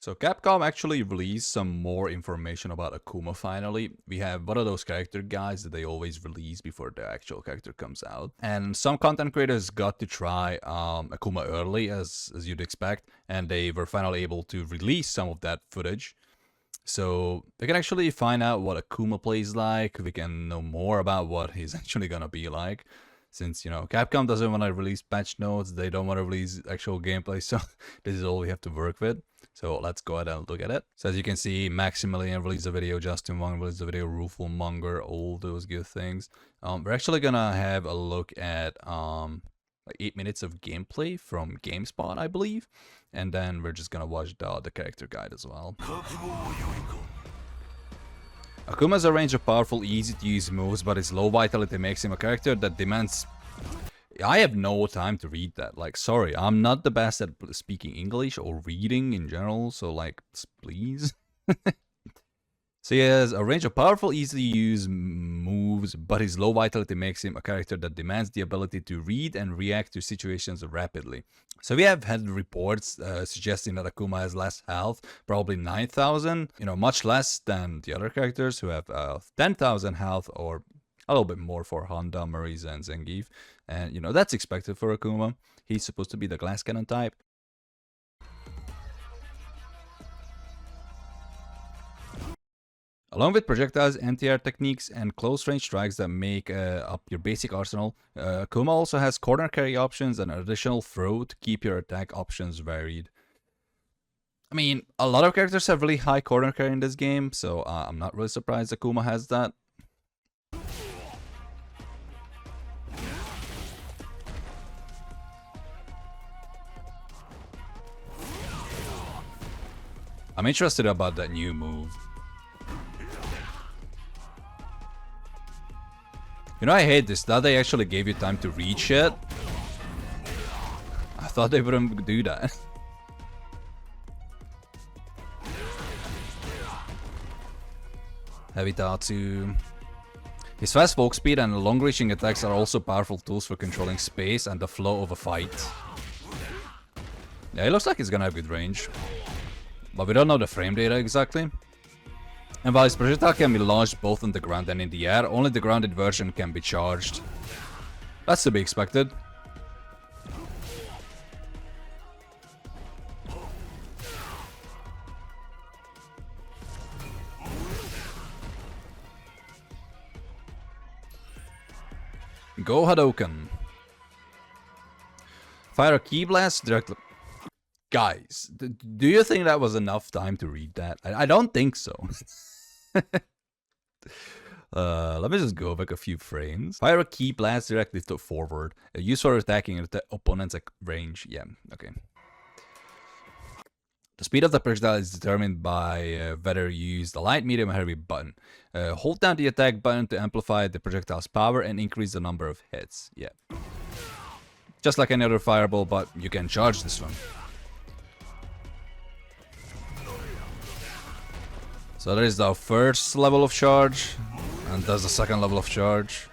So Capcom actually released some more information about Akuma finally. We have one of those character guides that they always release before the actual character comes out. And some content creators got to try Akuma early, as you'd expect, and they were finally able to release some of that footage. So we can actually find out what Akuma plays like, we can know more about what he's actually gonna be like. Since, you know, Capcom doesn't want to release patch notes, they don't want to release actual gameplay, so this is all we have to work with. So let's go ahead and look at it. So as you can see, Maximilian released a video, Justin Wong released a video, Rueful Monger, all those good things. We're actually gonna have a look at like 8 minutes of gameplay from GameSpot, I believe. And then we're just gonna watch the character guide as well. Akuma has a range of powerful, easy-to-use moves, but his low vitality makes him a character that demands... I have no time to read that. Like, sorry, I'm not the best at speaking English or reading in general, so like, please. So he has a range of powerful, easy-to-use moves, but his low vitality makes him a character that demands the ability to read and react to situations rapidly. So we have had reports suggesting that Akuma has less health, probably 9,000, you know, much less than the other characters who have 10,000 health, or a little bit more for Honda, Marisa, and Zangief. And, you know, that's expected for Akuma. He's supposed to be the glass cannon type. Along with projectiles, anti-air techniques, and close-range strikes that make up your basic arsenal, Akuma also has corner carry options and additional throw to keep your attack options varied. I mean, a lot of characters have really high corner carry in this game, so I'm not really surprised Akuma has that. I'm interested about that new move. You know, I hate this, that they actually gave you time to read shit. I thought they wouldn't do that. Heavy Aatu. His fast walk speed and long-reaching attacks are also powerful tools for controlling space and the flow of a fight. Yeah, it looks like he's gonna have good range. But we don't know the frame data exactly. And while his projectile can be launched both on the ground and in the air, only the grounded version can be charged. That's to be expected. Go Hadouken. Fire a Ki Blast directly. Guys, do you think that was enough time to read that? I don't think so. Let me just go back a few frames. Fire a Ki Blast directly forward. Used for attacking at the opponent's range. Yeah, okay. The speed of the projectile is determined by whether you use the light, medium, or heavy button. Hold down the attack button to amplify the projectile's power and increase the number of hits. Yeah. Just like any other fireball, but you can charge this one. So there is the first level of charge, and there's the second level of charge.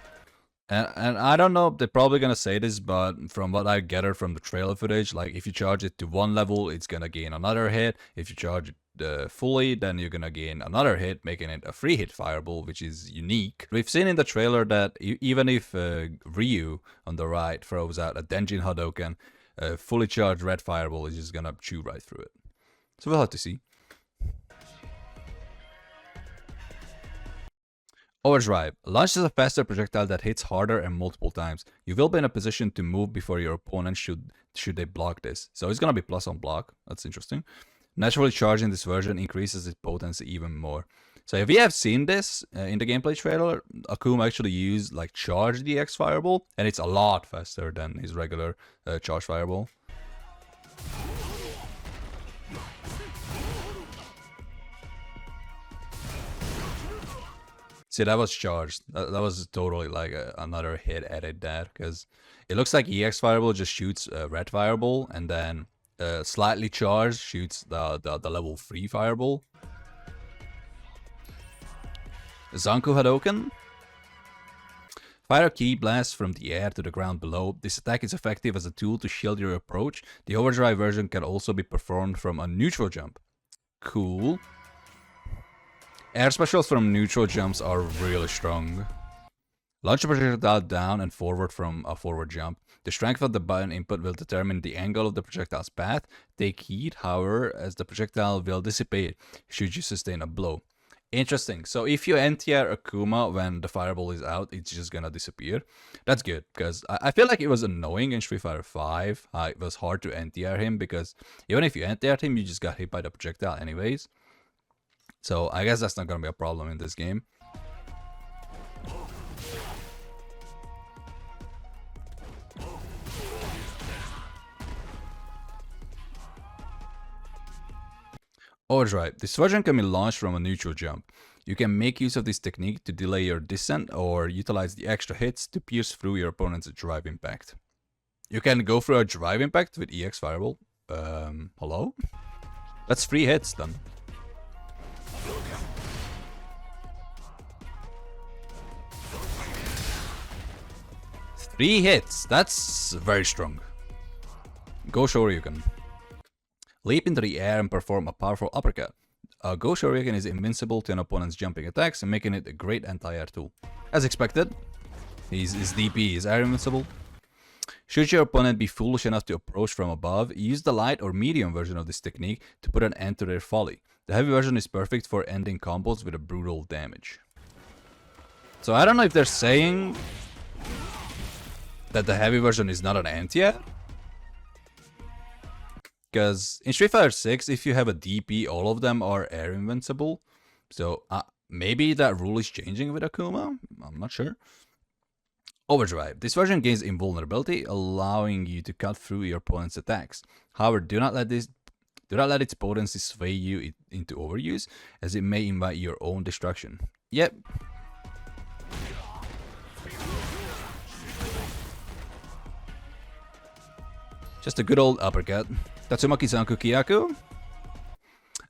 And I don't know, they're probably gonna say this, but from what I gathered from the trailer footage, like if you charge it to one level, it's gonna gain another hit. If you charge it fully, then you're gonna gain another hit, making it a 3-hit fireball, which is unique. We've seen in the trailer that even if Ryu on the right throws out a Denjin Hadouken, a fully charged red fireball is just gonna chew right through it. So we'll have to see. Overdrive launches a faster projectile that hits harder and multiple times. You will be in a position to move before your opponent should they block this. So it's gonna be plus on block. That's interesting. Naturally charging this version increases its potency even more. So if we have seen this in the gameplay trailer, Akuma actually used like charge DX fireball, and it's a lot faster than his regular charge fireball. See, that was charged. That was totally like another hit added that, because it looks like EX Fireball just shoots red Fireball, and then slightly charged shoots the level 3 Fireball. Zanku Hadouken. Fire a Ki Blast from the air to the ground below. This attack is effective as a tool to shield your approach. The overdrive version can also be performed from a neutral jump. cool. Air specials from neutral jumps are really strong. Launch a projectile down and forward from a forward jump. The strength of the button input will determine the angle of the projectile's path. Take heed, however, as the projectile will dissipate should you sustain a blow. Interesting. So if you anti-air Akuma when the fireball is out, it's just gonna disappear. That's good, because I feel like it was annoying in Street Fighter 5. It was hard to anti-air him, because even if you anti-aired him, you just got hit by the projectile anyways. So I guess that's not gonna be a problem in this game. Overdrive. This version can be launched from a neutral jump. You can make use of this technique to delay your descent or utilize the extra hits to pierce through your opponent's drive impact. You can go through a drive impact with EX Fireball. Hello? That's 3 hits then. Three hits. That's very strong. Go Shoryuken. Leap into the air and perform a powerful uppercut. Go Shoryuken is invincible to an opponent's jumping attacks, making it a great anti-air tool. As expected, his DP is air invincible. Should your opponent be foolish enough to approach from above, use the light or medium version of this technique to put an end to their folly. The heavy version is perfect for ending combos with a brutal damage. So I don't know if they're saying that the heavy version is not an anti-air. Because in Street Fighter 6, if you have a DP, all of them are air invincible. So maybe that rule is changing with Akuma. I'm not sure. Overdrive. This version gains invulnerability, allowing you to cut through your opponent's attacks. However, do not let its potency sway you into overuse, as it may invite your own destruction. Yep. Just a good old uppercut. Tatsumaki-sanku Kyaku.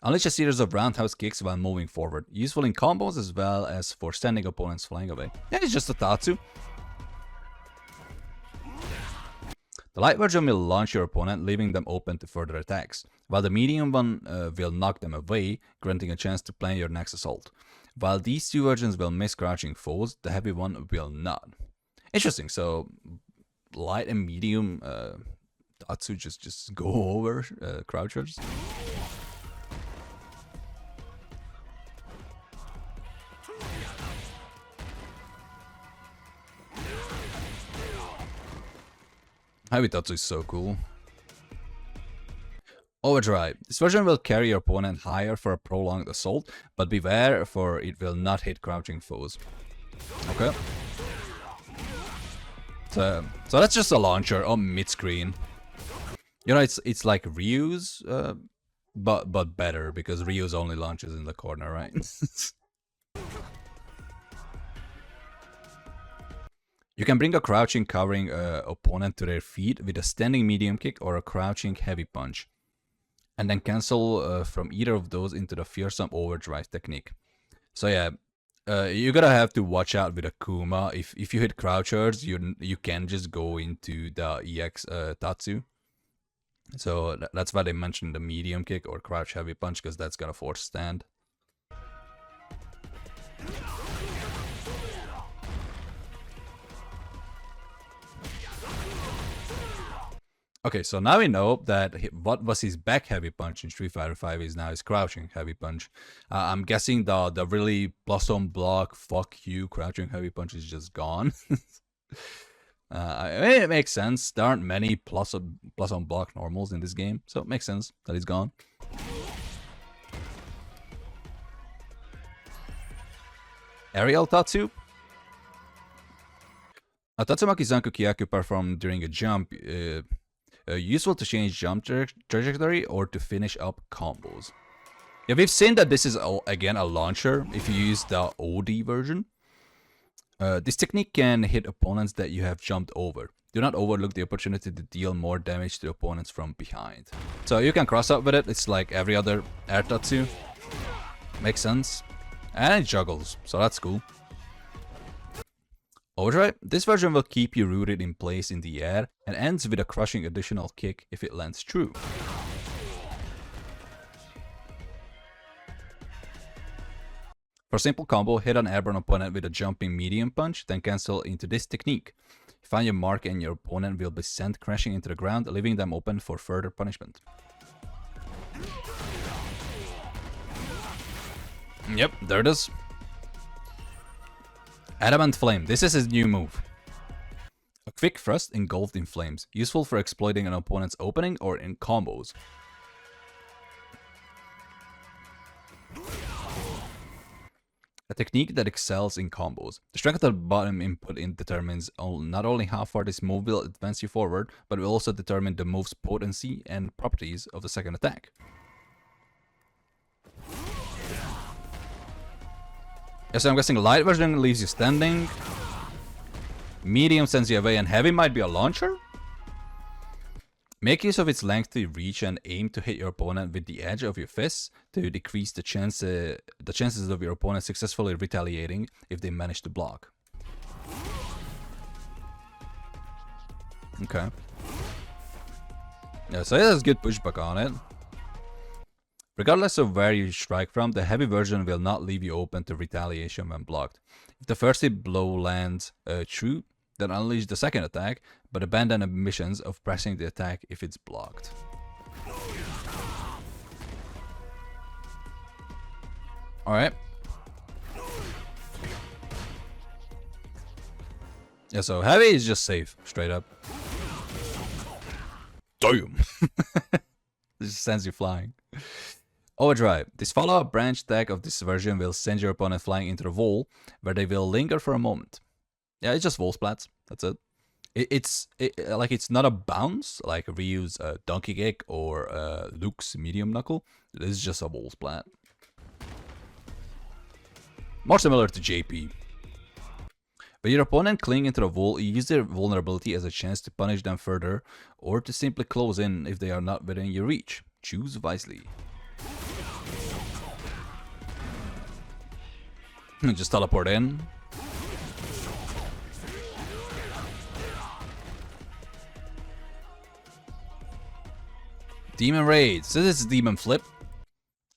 Unleash a series of roundhouse kicks while moving forward. Useful in combos as well as for sending opponents flying away. Yeah, it's just a Tatsu. The light version will launch your opponent, leaving them open to further attacks, while the medium one will knock them away, granting a chance to plan your next assault. While these two versions will miss crouching foes, the heavy one will not. Interesting, so light and medium Aatu just go over crouchers. Heavy Tatsu is so cool. Overdrive. This version will carry your opponent higher for a prolonged assault, but beware, for it will not hit crouching foes. Okay. So that's just a launcher on mid-screen. You know, it's like Ryu's, but better, because Ryu's only launches in the corner, right? You can bring a crouching covering opponent to their feet with a standing medium kick or a crouching heavy punch, and then cancel from either of those into the fearsome overdrive technique. So yeah, you're gonna have to watch out with Akuma. If you hit crouchers, you can just go into the EX Tatsu. So that's why they mentioned the medium kick or crouch heavy punch, because that's gonna force stand. Okay, so now we know that what was his back heavy punch in Street Fighter 5 is now his crouching heavy punch. I'm guessing the really plus on block, fuck you, crouching heavy punch is just gone. I mean, it makes sense. There aren't many plus on block normals in this game, so it makes sense that he's gone. Aerial Tatsu. A Tatsumaki-sanku Kyaku performed during a jump, useful to change jump trajectory or to finish up combos. Yeah, we've seen that this is again a launcher if you use the OD version. This technique can hit opponents that you have jumped over. Do not overlook the opportunity to deal more damage to opponents from behind. So you can cross up with it. It's like every other air Tatsu. Makes sense. And it juggles, so that's cool. Overdrive. This version will keep you rooted in place in the air and ends with a crushing additional kick if it lands true. For simple combo, hit an airborne opponent with a jumping medium punch, then cancel into this technique. Find your mark and your opponent will be sent crashing into the ground, leaving them open for further punishment. Yep, there it is. Adamant Flame. This is his new move. A quick thrust engulfed in flames, useful for exploiting an opponent's opening or in combos. A technique that excels in combos. The strength of the bottom input determines not only how far this move will advance you forward, but will also determine the move's potency and properties of the second attack. Yeah, so I'm guessing light version leaves you standing, medium sends you away, and heavy might be a launcher? Make use of its lengthy reach and aim to hit your opponent with the edge of your fists to decrease the chances of your opponent successfully retaliating if they manage to block. Okay. Yeah, so it has good pushback on it. Regardless of where you strike from, the heavy version will not leave you open to retaliation when blocked. If the first hit blow lands true, then unleash the second attack, but abandon ambitions of pressing the attack if it's blocked. Alright. Yeah, so heavy is just safe, straight up. Damn! It just sends you flying. Overdrive. This follow-up branch attack of this version will send your opponent flying into the wall, where they will linger for a moment. Yeah, it's just wall splats. That's it. It's not a bounce like Ryu's donkey kick or Luke's medium knuckle. This is just a wall splat. More similar to JP. When your opponent cling into the wall, use their vulnerability as a chance to punish them further, or to simply close in if they are not within your reach. Choose wisely. Just teleport in. Demon Raid. So this is Demon Flip.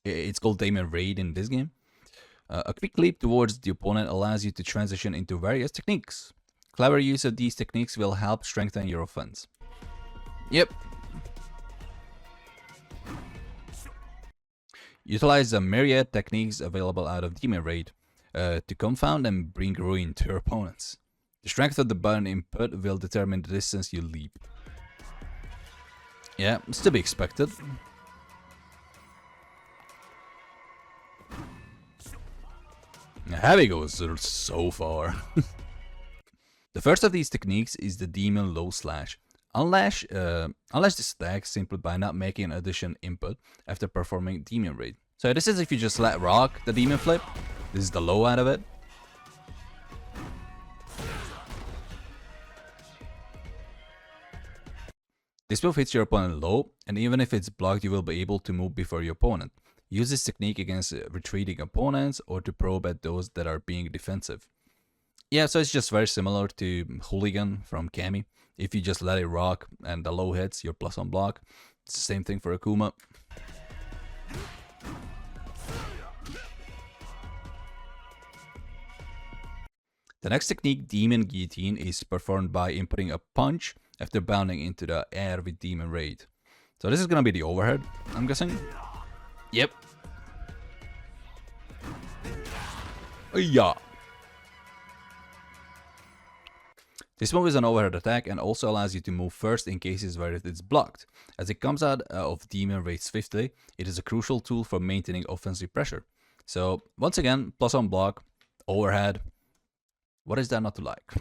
It's called Demon Raid in this game. A quick leap towards the opponent allows you to transition into various techniques. Clever use of these techniques will help strengthen your offense. Yep. Utilize the myriad techniques available out of Demon Raid to confound and bring ruin to your opponents. The strength of the button input will determine the distance you leap. Yeah, it's to be expected. Heavy goes so far. The first of these techniques is the Demon Low Slash. Unlash this attack simply by not making an addition input after performing Demon Raid. So this is if you just let rock the Demon Flip. This is the low out of it. This move hits your opponent low, and even if it's blocked, you will be able to move before your opponent. Use this technique against retreating opponents or to probe at those that are being defensive. Yeah, so it's just very similar to Hooligan from Kami. If you just let it rock and the low hits, you're plus on block. It's the same thing for Akuma. The next technique, Demon Guillotine, is performed by inputting a punch after bounding into the air with Demon Raid. So this is gonna be the overhead, I'm guessing. Yep. Yeah. This move is an overhead attack and also allows you to move first in cases where it is blocked. As it comes out of Demon Raid swiftly, it is a crucial tool for maintaining offensive pressure. So once again, plus on block, overhead. What is there not to like?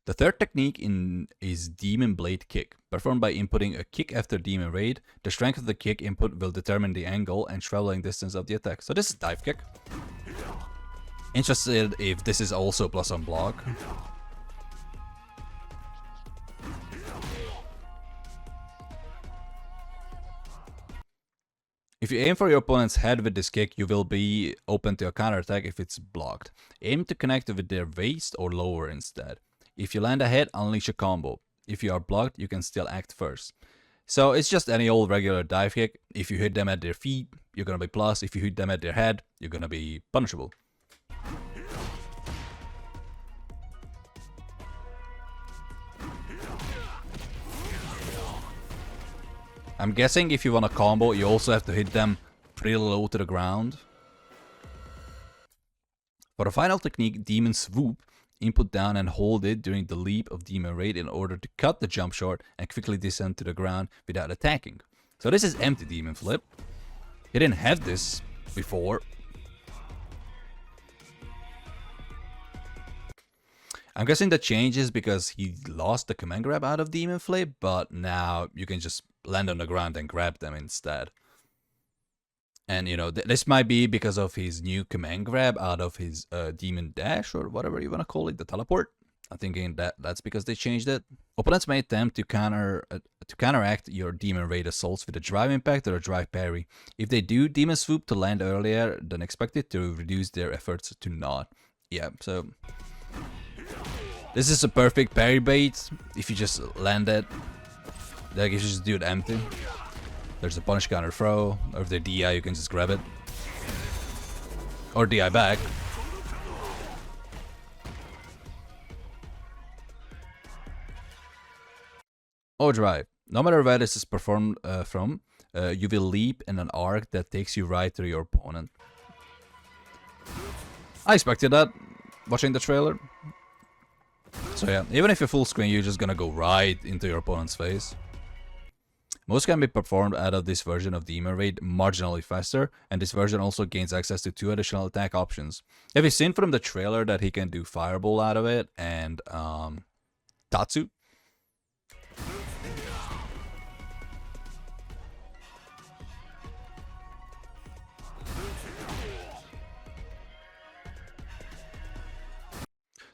The third technique is Demon Blade Kick, performed by inputting a kick after Demon Raid. The strength of the kick input will determine the angle and traveling distance of the attack. So this is dive kick. Interested if this is also plus on block. If you aim for your opponent's head with this kick, you will be open to a counterattack if it's blocked. Aim to connect with their waist or lower instead. If you land a hit, unleash a combo. If you are blocked, you can still act first. So it's just any old regular dive kick. If you hit them at their feet, you're gonna be plus. If you hit them at their head, you're gonna be punishable. I'm guessing if you want a combo, you also have to hit them pretty low to the ground. For the final technique, Demon Swoop, input down and hold it during the leap of Demon Raid in order to cut the jump short and quickly descend to the ground without attacking. So this is empty Demon Flip. He didn't have this before. I'm guessing the change is because he lost the command grab out of Demon Flip, but now you can just land on the ground and grab them instead. And you know, this might be because of his new command grab out of his Demon Dash, or whatever you want to call it, the teleport. I'm thinking that's because they changed it. Opponents may attempt to counteract your Demon Raid assaults with a Drive Impact or a Drive Parry. If they do Demon Swoop to land earlier than expected to reduce their efforts to not. Yeah, so this is a perfect parry bait. If you just land it, like if you just do it empty. There's a punish counter throw, or if they're DI, you can just grab it. Or DI back. Overdrive. No matter where this is performed from, you will leap in an arc that takes you right to your opponent. I expected that, watching the trailer. So yeah, even if you're full screen, you're just gonna go right into your opponent's face. Most can be performed out of this version of Demon Raid marginally faster, and this version also gains access to 2 additional attack options. Have you seen from the trailer that he can do Fireball out of it and Tatsu?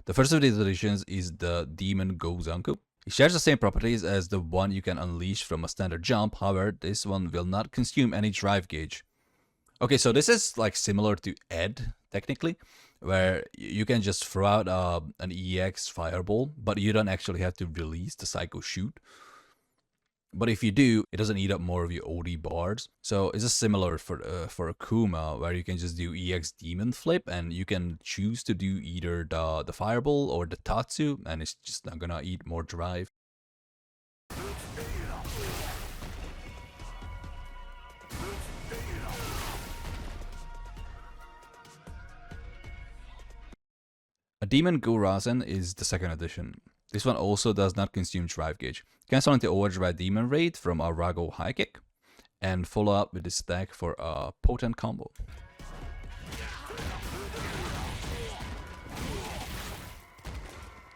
The first of these additions is the Demon Gozanku. It shares the same properties as the one you can unleash from a standard jump, however, this one will not consume any drive gauge. Okay, so this is like similar to Ed, technically, where you can just throw out an EX Fireball, but you don't actually have to release the Psycho Shoot. But if you do, it doesn't eat up more of your OD bars. So it's just similar for Akuma, where you can just do EX Demon Flip, and you can choose to do either the Fireball or the Tatsu, and it's just not gonna eat more drive. A Demon Gorasen is the second edition. This one also does not consume drive gauge. Cancel into Overdrive Demon Raid from a Rago High Kick, and follow up with this stack for a potent combo.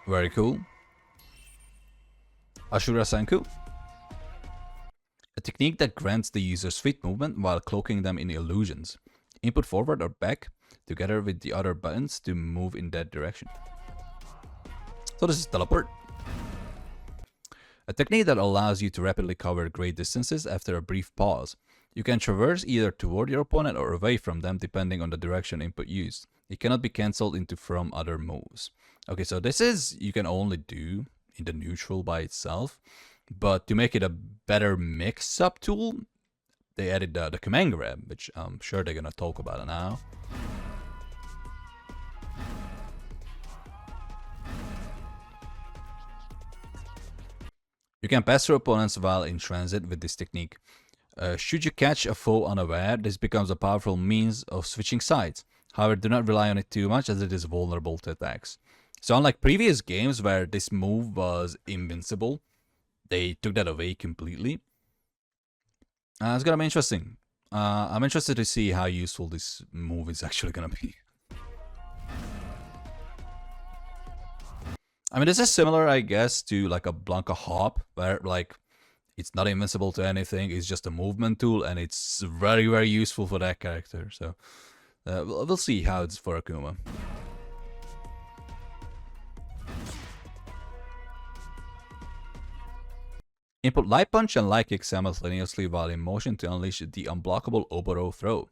Very cool. Ashurasenu. A technique that grants the user's feet movement while cloaking them in illusions. Input forward or back together with the other buttons to move in that direction. So this is teleport. A technique that allows you to rapidly cover great distances after a brief pause. You can traverse either toward your opponent or away from them depending on the direction input used. It cannot be cancelled into from other moves. Okay, so this is, you can only do in the neutral by itself, but to make it a better mix-up tool, they added the command grab, which I'm sure they're gonna talk about it now. You can pass through opponents while in transit with this technique. Should you catch a foe unaware, this becomes a powerful means of switching sides. However, do not rely on it too much as it is vulnerable to attacks. So unlike previous games where this move was invincible, they took that away completely. It's gonna be interesting. I'm interested to see how useful this move is actually gonna be. I mean, this is similar, I guess, to like a Blanca Hop, where like it's not invincible to anything, it's just a movement tool, and it's very, very useful for that character. So we'll see how it's for Akuma. Input Light Punch and Light Kick simultaneously while in motion to unleash the unblockable Oboro Throw.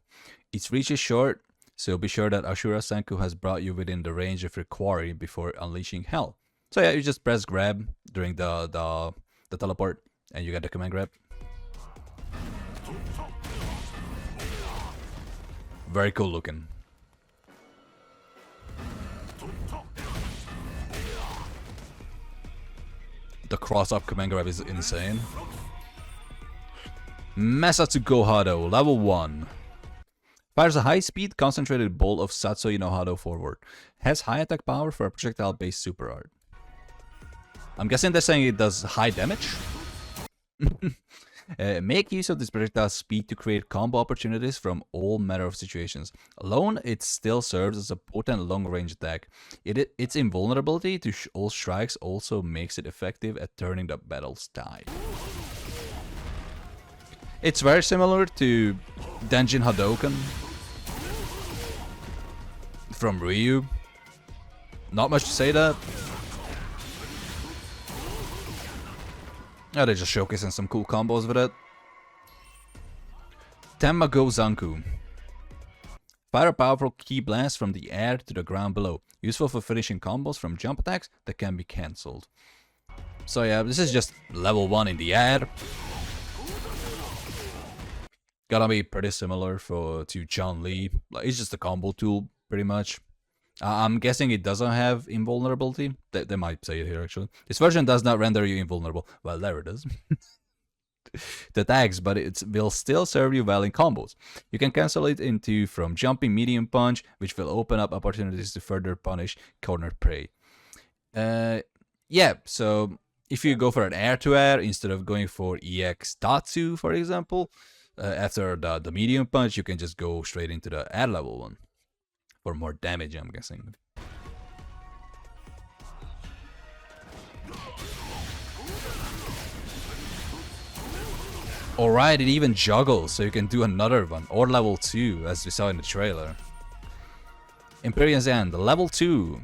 Its reach is short, so be sure that Ashurasenu has brought you within the range of your quarry before unleashing Hell. So yeah, you just press grab during the teleport, and you get the command grab. Very cool looking. The cross-up command grab is insane. Masatsu Gohado, level 1. Fires a high-speed, concentrated bolt of Satsui no Hado forward. Has high attack power for a projectile-based super art. I'm guessing they're saying it does high damage? Make use of this projectile speed to create combo opportunities from all manner of situations. Alone, it still serves as a potent long-range attack. Its invulnerability to all strikes also makes it effective at turning the battle's tide. It's very similar to Denjin Hadoken from Ryu. Not much to say that. Oh, they're just showcasing some cool combos with it. Tamago Zanku. Fire a powerful ki blast from the air to the ground below. Useful for finishing combos from jump attacks that can be cancelled. So yeah, this is just level 1 in the air. Gonna be pretty similar to Chun-Li. Like, it's just a combo tool, pretty much. I'm guessing it doesn't have invulnerability. They might say it here, actually. This version does not render you invulnerable. Well, there it is. The tags, but it will still serve you well in combos. You can cancel it into from jumping medium punch, which will open up opportunities to further punish cornered prey. Yeah, so if you go for an air-to-air instead of going for EX Tatsu, for example, after the medium punch, you can just go straight into the air level one for more damage, I'm guessing. Alright, it even juggles, so you can do another one, or level 2, as we saw in the trailer. Imperial's End, level 2.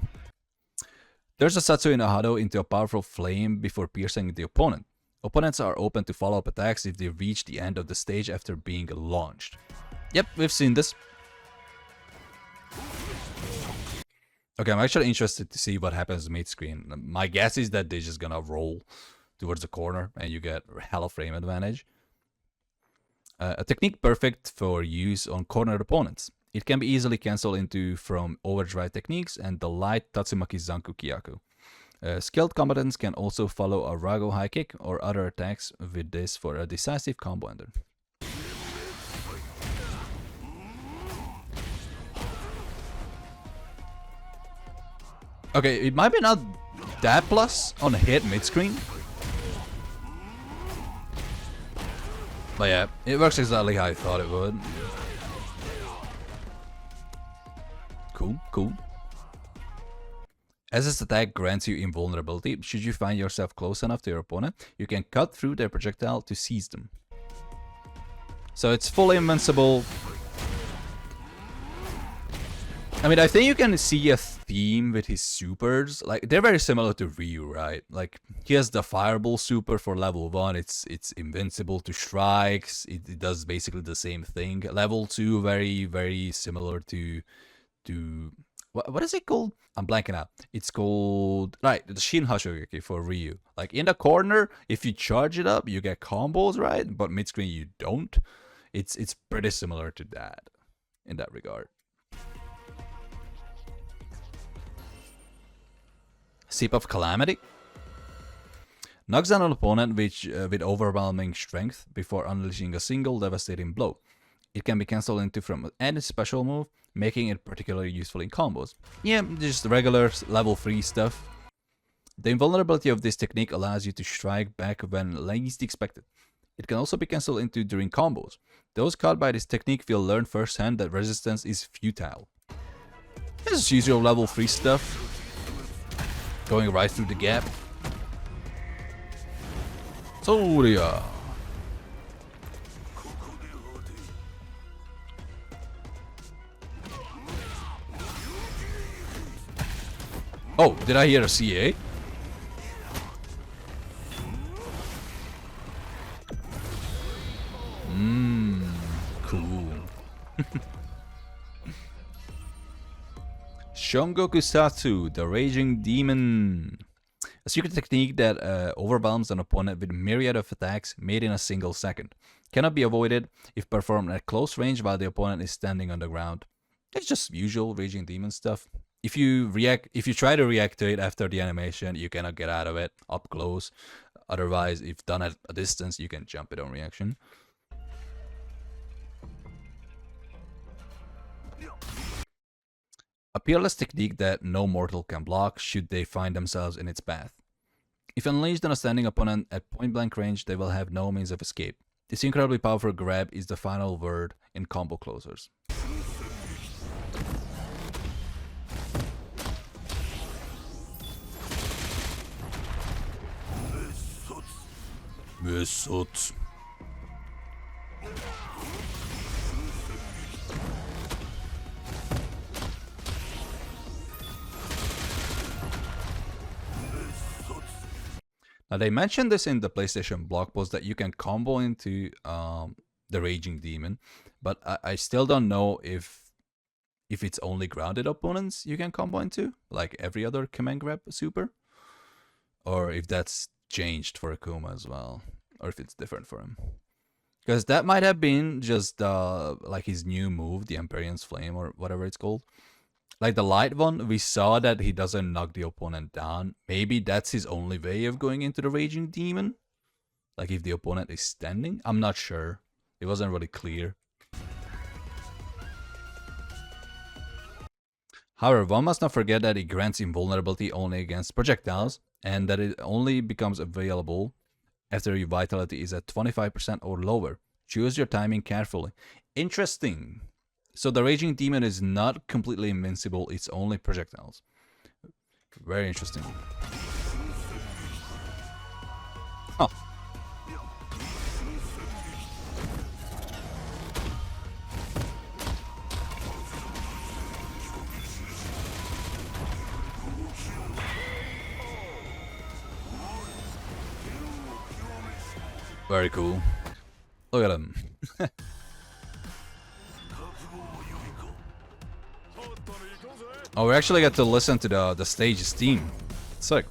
There's a Satsui no Hado into a powerful flame before piercing the opponent. Opponents are open to follow-up attacks if they reach the end of the stage after being launched. Yep, we've seen this. Okay, I'm actually interested to see what happens mid-screen. My guess is that they're just gonna roll towards the corner and you get hella frame advantage. A technique perfect for use on cornered opponents. It can be easily cancelled into from overdrive techniques and the light Tatsumaki Zanku Kyaku. Skilled combatants can also follow a Rago high kick or other attacks with this for a decisive combo ender. Okay, it might be not that plus on a hit mid-screen. But yeah, it works exactly how I thought it would. Cool, cool. As this attack grants you invulnerability, should you find yourself close enough to your opponent, you can cut through their projectile to seize them. So it's fully invincible. I mean, I think you can see a theme with his supers. Like, they're very similar to Ryu, right? Like, he has the Fireball super for level 1. It's invincible to strikes. It does basically the same thing. Level 2, very, very similar to what is it called? I'm blanking out. It's called, right, the Shin Hashogeki for Ryu. Like, in the corner, if you charge it up, you get combos, right? But mid-screen, you don't. It's pretty similar to that in that regard. Sep of Calamity. Knocks down an opponent with overwhelming strength before unleashing a single devastating blow. It can be cancelled into from any special move, making it particularly useful in combos. Yeah, just regular level 3 stuff. The invulnerability of this technique allows you to strike back when least expected. It can also be cancelled into during combos. Those caught by this technique will learn firsthand that resistance is futile. This is usual level 3 stuff. Going right through the gap. Soria. Oh, did I hear a CA? Cool. Shongoku Satsu, the Raging Demon. A secret technique that overwhelms an opponent with myriad of attacks made in a single second. Cannot be avoided if performed at close range while the opponent is standing on the ground. It's just usual Raging Demon stuff. If you try to react to it after the animation, you cannot get out of it up close. Otherwise, if done at a distance, you can jump it on reaction. A peerless technique that no mortal can block should they find themselves in its path. If unleashed on a standing opponent at point-blank range, they will have no means of escape. This incredibly powerful grab is the final word in combo closers. Mesut. Now they mentioned this in the PlayStation blog post that you can combo into the Raging Demon, but I still don't know if it's only grounded opponents you can combo into, like every other command grab super, or if that's changed for Akuma as well, or if it's different for him. Because that might have been just like his new move, the Imperial's Flame or whatever it's called. Like the light one, we saw that he doesn't knock the opponent down. Maybe that's his only way of going into the Raging Demon. Like if the opponent is standing? I'm not sure. It wasn't really clear. However, one must not forget that it grants invulnerability only against projectiles, and that it only becomes available after your vitality is at 25% or lower. Choose your timing carefully. Interesting. So the Raging Demon is not completely invincible, it's only projectiles. Very interesting. Huh. Very cool. Look at him. Oh, we actually get to listen to the stage's theme. Sick.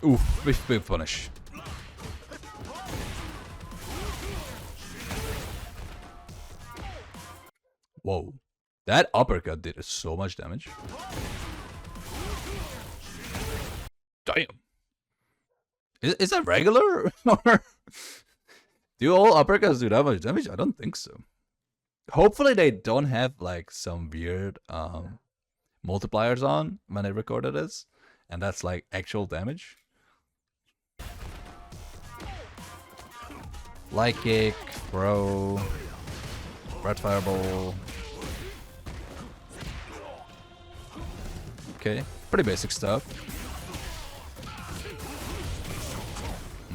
Ooh, big punish. Whoa. That uppercut did so much damage. Damn. Is that regular? Or do all uppercuts do that much damage? I don't think so. Hopefully they don't have like some weird multipliers on when they recorded this, and that's like actual damage. Light kick, throw, red fireball. Okay, pretty basic stuff.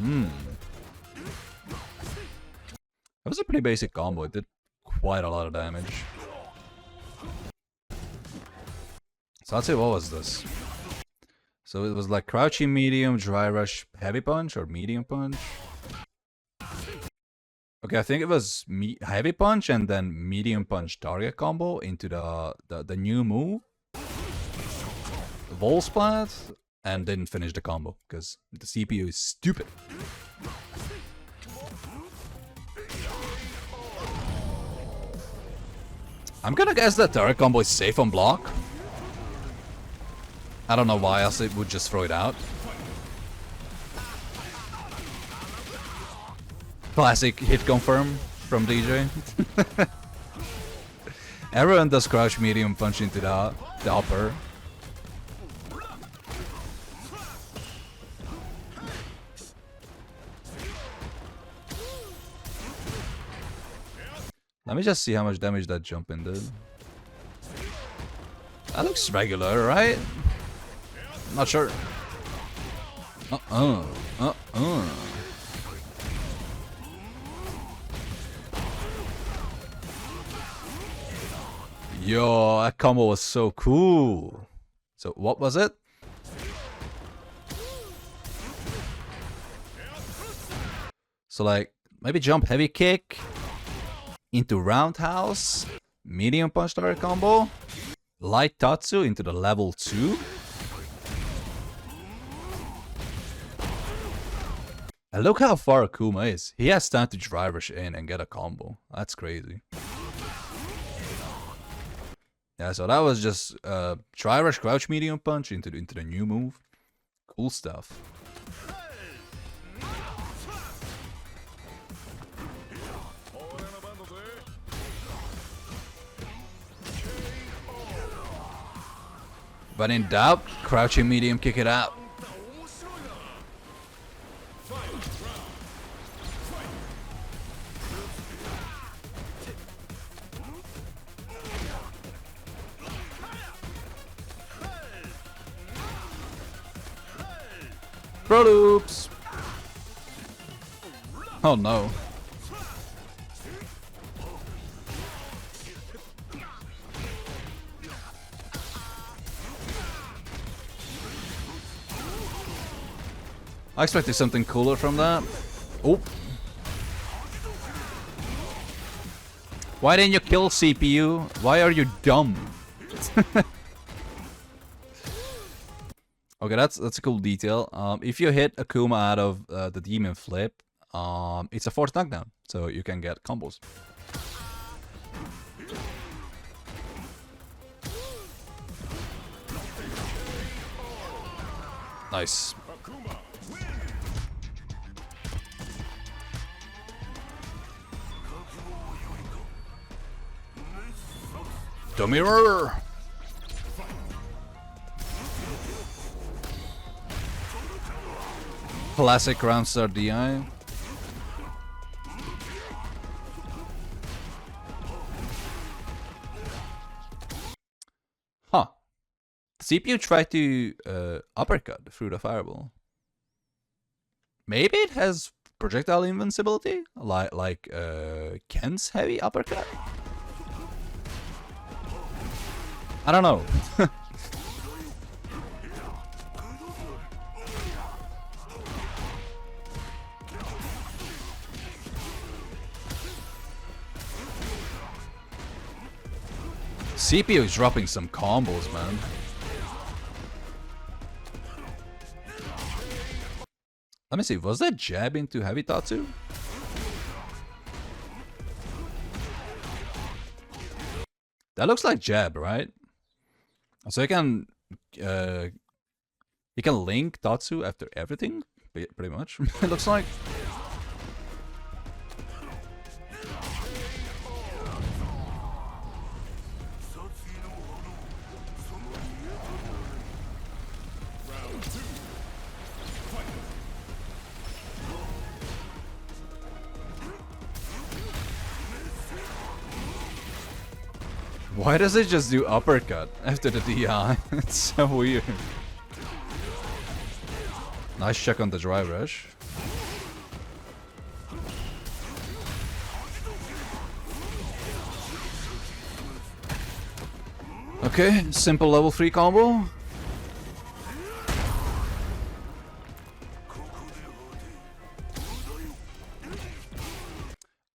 That was a pretty basic combo. It did quite a lot of damage. So let's see, what was this? So it was like crouching medium, dry rush, heavy punch, or medium punch. Okay, I think it was heavy punch and then medium punch target combo into the new move. Vol splat, and didn't finish the combo because the CPU is stupid. I'm gonna guess that turret combo is safe on block. I don't know why else it would just throw it out. Classic hit confirm from DJ. Everyone does crouch medium punch into the upper. Let me just see how much damage that jump in did. That looks regular, right? Not sure. Yo, that combo was so cool. So what was it? So like, maybe jump heavy kick into roundhouse, medium punch target combo, light tatsu into the level 2, And look how far Akuma is. He has time to drive rush in and get a combo. That's crazy. Yeah, so that was just try rush crouch medium punch into the new move. Cool stuff. But in doubt, crouching medium, kick it out. Pro loops. Oh no. I expected something cooler from that. Oh. Why didn't you kill CPU? Why are you dumb? Okay, that's a cool detail. If you hit Akuma out of the demon flip, it's a forced knockdown, so you can get combos. Nice. The mirror. Classic round start DI. Huh. CPU tried to uppercut through the fireball. Maybe it has projectile invincibility, like Ken's heavy uppercut. I don't know. CPU is dropping some combos, man. Let me see, was that jab into heavy Tatsu? That looks like jab, right? So you can link Tatsu after everything, pretty much. It looks like. Why does it just do uppercut after the DI? It's so weird. Nice check on the dry rush. Okay, simple level 3 combo.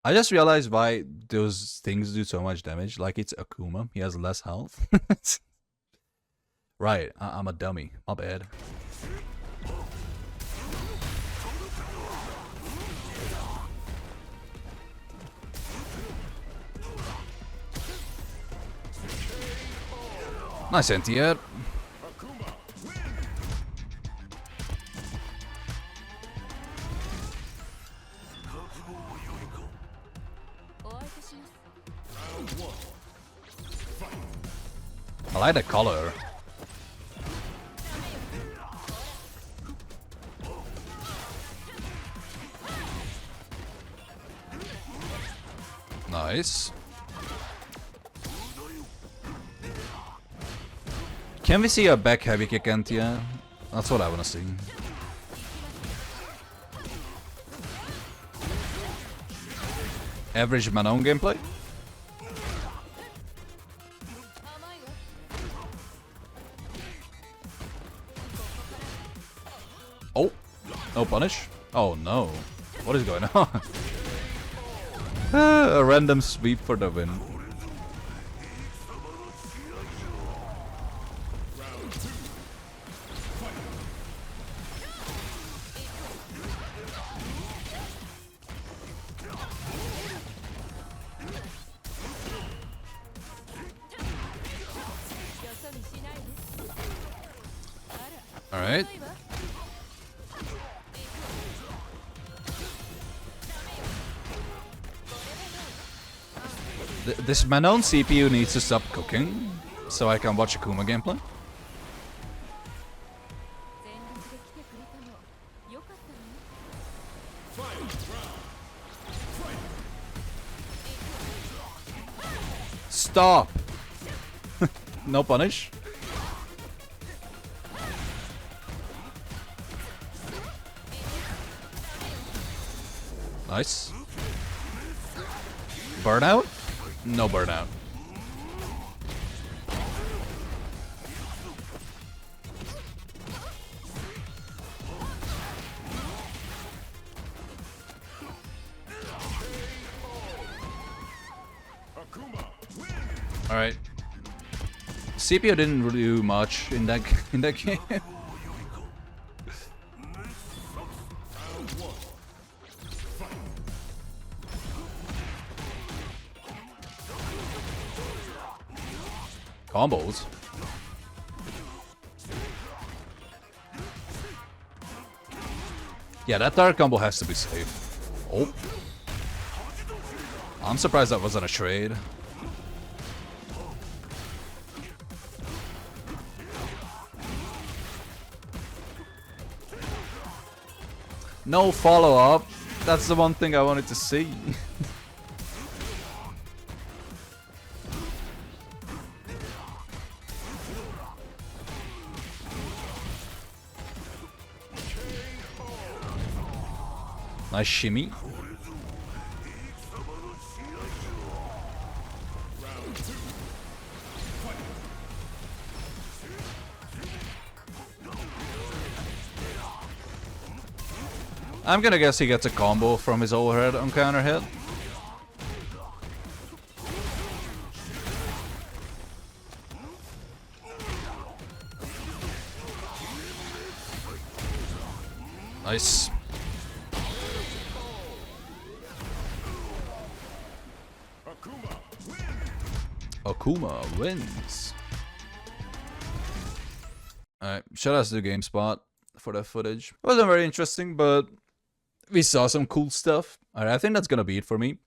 I just realized why those things do so much damage. Like, it's Akuma. He has less health. Right, I'm a dummy. My bad. Nice anti-air. I like the color. Nice. Can we see a back heavy kick anti-air? That's what I wanna see. Average Manon gameplay? Oh, no punish. Oh no, what is going on? A random sweep for the win. Alright. This Manon CPU needs to stop cooking, so I can watch Akuma gameplay. Stop! No punish. Nice. Burnout? No burnout. Alright. CPU didn't really do much in that game. Combos. Yeah, that dark combo has to be safe. Oh. I'm surprised that wasn't a trade. No follow-up. That's the one thing I wanted to see. Nice shimmy. I'm gonna guess he gets a combo from his overhead on counter hit. Nice. Akuma wins. Alright, shout out to GameSpot for that footage. It wasn't very interesting, but we saw some cool stuff. Alright, I think that's gonna be it for me.